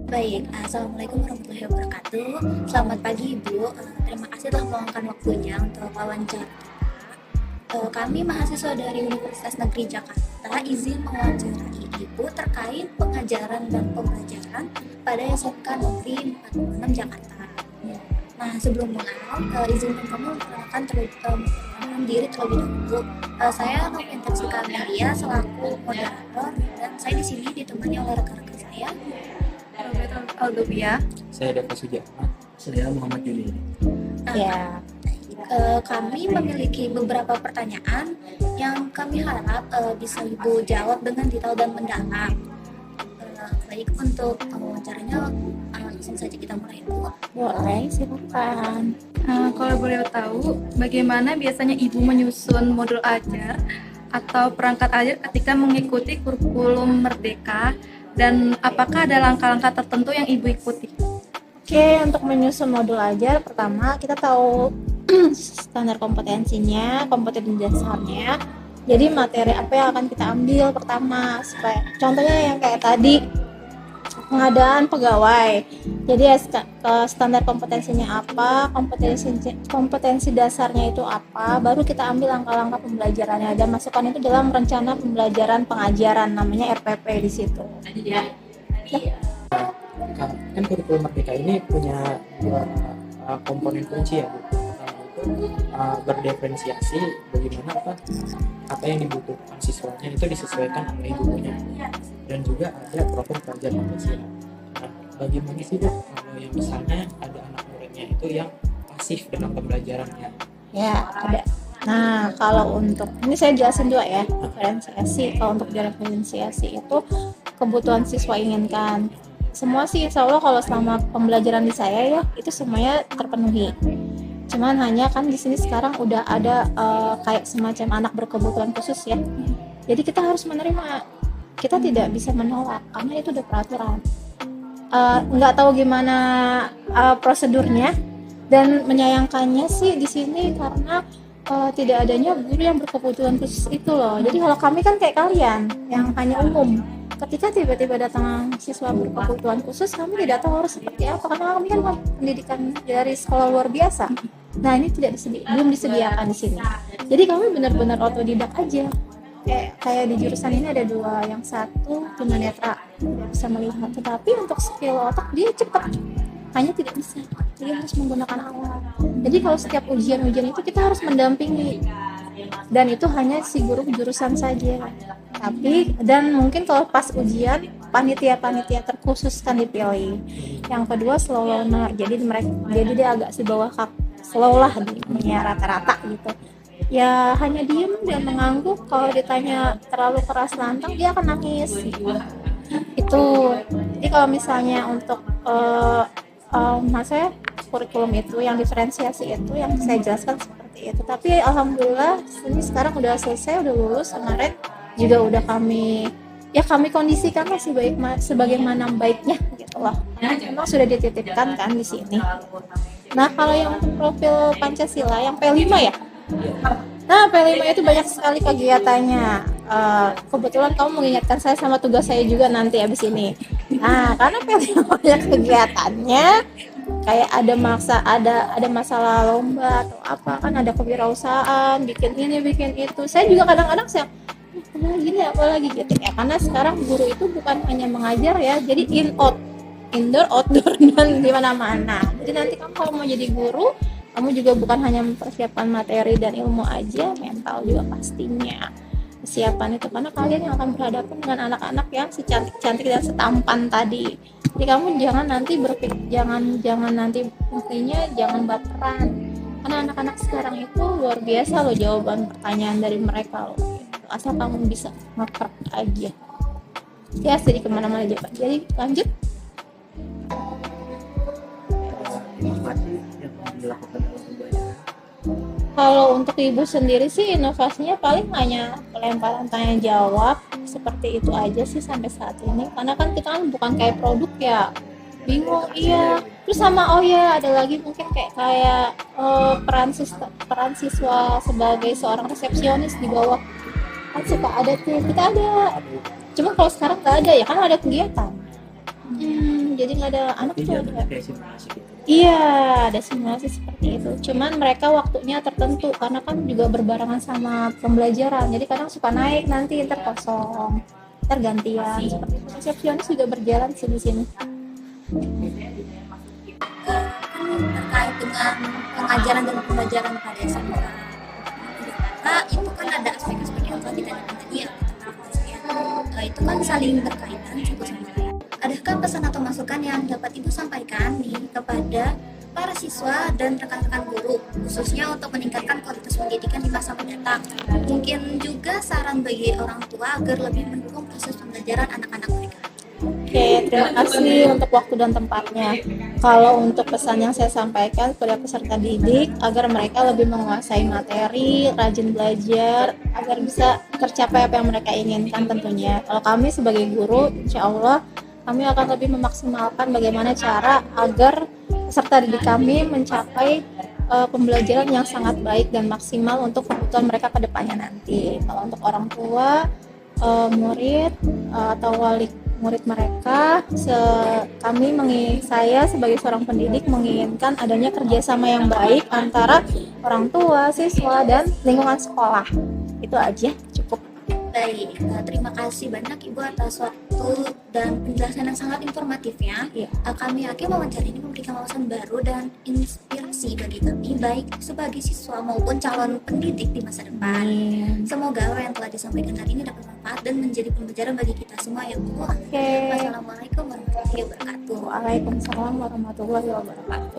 Baik, Assalamualaikum warahmatullahi wabarakatuh. Selamat pagi Ibu. Terima kasih telah meluangkan waktunya untuk wawancara. Kami mahasiswa dari Universitas Negeri Jakarta izin mewawancarai Ibu terkait pengajaran dan pembelajaran pada SMK Negeri 46 Jakarta. Nah, sebelum mulai, izinkan kami memperkenalkan diri terlebih dahulu. Saya Novianti Kamelia selaku moderator dan saya di sini ditemani oleh rekan-rekan saya. Aldovia. Saya Deva Sujatma. Saya Muhammad Yuli. Ya. Kami memiliki beberapa pertanyaan yang kami harap bisa Ibu jawab dengan detail dan mendalam. Baik, untuk wawancaranya langsung saja kita mulai dulu. Boleh, silakan. Kalau boleh tahu, bagaimana biasanya Ibu menyusun modul ajar atau perangkat ajar ketika mengikuti kurikulum Merdeka, dan apakah ada langkah-langkah tertentu yang Ibu ikuti? Oke, untuk menyusun modul ajar, pertama kita tahu standar kompetensinya, kompetensi dasarnya. Jadi materi apa yang akan kita ambil pertama, supaya contohnya yang kayak tadi pengadaan pegawai. Jadi standar kompetensinya apa, kompetensi dasarnya itu apa, baru kita ambil langkah-langkah pembelajarannya dan masukkan itu dalam rencana pembelajaran pengajaran, namanya RPP di situ. Kan kurikulum Merdeka ini punya dua komponen kunci ya, Bu. Itu berdiferensiasi bagaimana apa yang dibutuhkan siswanya itu disesuaikan oleh gurunya, dan juga ada profil pelajar Pancasila. Nah, bagaimana sih, Bu, kalau yang misalnya ada anak muridnya itu yang pasif dalam pembelajarannya? Ya, ada. Nah, kalau untuk ini saya jelasin dulu ya, diferensiasi. Kalau untuk diferensiasi itu kebutuhan siswa inginkan. Semua sih insya Allah kalau selama pembelajaran di saya ya itu semuanya terpenuhi. Cuman hanya kan di sini sekarang udah ada kayak semacam anak berkebutuhan khusus ya. Jadi kita harus menerima. Kita tidak bisa menolak karena itu udah peraturan. Nggak tahu gimana prosedurnya, dan menyayangkannya sih di sini karena tidak adanya guru yang berkebutuhan khusus itu loh. Jadi kalau kami kan kayak kalian yang hanya umum. Ketika tiba-tiba datang siswa berkebutuhan khusus, kami tidak tahu harus seperti apa karena kami kan pendidikan dari sekolah luar biasa. Nah, ini belum disediakan di sini. Jadi kami benar-benar otodidak aja. Kayak di jurusan ini ada dua, yang satu tunanetra tidak bisa melihat, tetapi untuk skill otak dia cepat, hanya tidak bisa, dia harus menggunakan alat. Jadi kalau setiap ujian-ujian itu kita harus mendampingi, dan itu hanya si guru jurusan saja. Tapi dan mungkin kalau pas ujian panitia terkhusus kan dipilih. Yang kedua slow learner, jadi dia agak di bawah slow lah dia rata-rata gitu. Ya hanya diem dan mengangguk, kalau ditanya terlalu keras lantang dia akan nangis gitu. Itu jadi kalau misalnya untuk saya kurikulum itu yang diferensiasi itu yang saya jelaskan seperti itu. Tapi alhamdulillah ini sekarang udah selesai, udah lulus kemarin juga, udah kami kondisikan lah sebagaimana baiknya gitu loh. Memang sudah dititipkan kan di sini. Nah, kalau yang untuk profil Pancasila yang P5 ya. Nah, P5 itu banyak sekali kegiatannya. Kebetulan kamu mengingatkan saya sama tugas saya juga nanti abis ini. Nah, karena P5 banyak kegiatannya, kayak ada masalah lomba atau apa, kan ada kewirausahaan, bikin ini bikin itu. Saya juga kadang-kadang apalagi gitu ya, karena sekarang guru itu bukan hanya mengajar ya, jadi indoor outdoor dan di mana-mana. Jadi nanti kamu kalau mau jadi guru, kamu juga bukan hanya mempersiapkan materi dan ilmu aja, mental juga pastinya kesiapan itu, karena kalian yang akan berhadapan dengan anak-anak yang secantik-cantik dan setampan tadi. Jadi kamu jangan nanti jangan nanti mestinya jangan baperan, karena anak-anak sekarang itu luar biasa loh jawaban pertanyaan dari mereka loh. Asal kamu bisa ngeper aja ya, jadi kemana-mana jawaban. Jadi lanjut. Inovasi yang dilakukan dalam pembelajaran. Kalau untuk ibu sendiri sih inovasinya paling hanya pelemparan tanya jawab seperti itu aja sih sampai saat ini, karena kan kita kan bukan kayak produk ya, bingung. Iya, terus sama ada lagi mungkin kayak peran siswa sebagai seorang resepsionis di bawah, kan suka ada tuh, kita ada, cuma kalau sekarang nggak ada ya, kan ada kegiatan. jadi nggak ada anak Jadi tuh jangan ada. kayak simulasi gitu. Iya, ada simulasi seperti itu. Cuman mereka waktunya tertentu karena kan juga berbarengan sama pembelajaran. Jadi kadang suka naik nanti ntar kosong, ntar gantian. Seperti itu. Resepsionis juga berjalan sih di sini. Terkait dengan pengajaran dan pembelajaran pada SMK itu kan ada aspek-aspek yang telah ditanyakan tadi ya, itu kan saling berkaitan satu sama lain. Adakah pesan atau masukan yang dapat Ibu sampaikan nih kepada para siswa dan rekan-rekan guru, khususnya untuk meningkatkan kualitas pendidikan di masa mendatang? Mungkin juga saran bagi orang tua agar lebih mendukung proses pembelajaran anak-anak mereka. Oke, terima kasih untuk waktu dan tempatnya. Kalau untuk pesan yang saya sampaikan kepada peserta didik agar mereka lebih menguasai materi, rajin belajar, agar bisa tercapai apa yang mereka inginkan tentunya. Kalau kami sebagai guru, insya Allah kami akan lebih memaksimalkan bagaimana cara agar peserta didik kami mencapai pembelajaran yang sangat baik dan maksimal untuk kebutuhan mereka ke depannya nanti. Kalau untuk orang tua, murid atau wali murid mereka, saya sebagai seorang pendidik menginginkan adanya kerjasama yang baik antara orang tua, siswa, dan lingkungan sekolah. Itu aja, cukup. Baik, terima kasih banyak Ibu atas waktu dan penjelasan yang sangat informatifnya. Iya. Kami yakin wawancara ini memberikan wawasan baru dan inspirasi bagi kami, baik sebagai siswa maupun calon pendidik di masa depan. Semoga apa yang telah disampaikan hari ini dapat manfaat dan menjadi pembelajaran bagi kita semua ya Bu. Oke. Wassalamualaikum warahmatullahi wabarakatuh. Waalaikumsalam warahmatullahi wabarakatuh.